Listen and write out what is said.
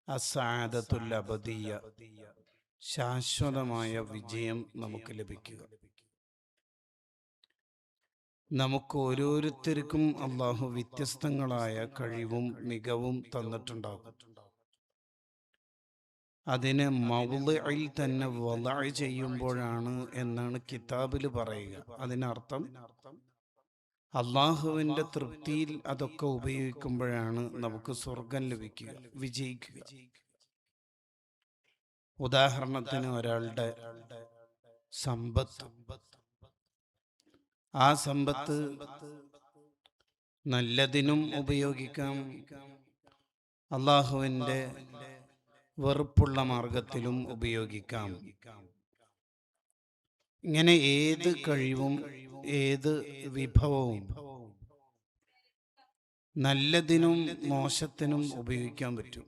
അസ്സഅദത്തുൽ അബദിയ, ശാശ്വതമായ വിജയം നമുക്ക് ലഭിക്കുക. നമുക്ക് ഓരോരുത്തർക്കും അള്ളാഹു വ്യത്യസ്തങ്ങളായ കഴിവും മികവും തന്നിട്ടുണ്ടാകും. അതിനെ മൗളിഇൽ തന്നെ വളഅ ചെയ്യുമ്പോഴാണ് എന്നാണ് കിതാബിൽ പറയുക. അതിനർത്ഥം അള്ളാഹുവിൻ്റെ തൃപ്തിയിൽ അതൊക്കെ ഉപയോഗിക്കുമ്പോഴാണ് നമുക്ക് സ്വർഗം ലഭിക്കുക, വിജയിക്കുക. ഉദാഹരണത്തിന് ഒരാളുടെ സമ്പത്ത്, ആ സമ്പത്ത് നല്ലതിനും ഉപയോഗിക്കാം, അള്ളാഹുവിൻ്റെ വെറുപ്പുള്ള മാർഗത്തിലും ഉപയോഗിക്കാം. ഇങ്ങനെ ഏത് കഴിവും ഏത് വിഭവവും നല്ലതിനും മോശത്തിനും ഉപയോഗിക്കാൻ പറ്റും.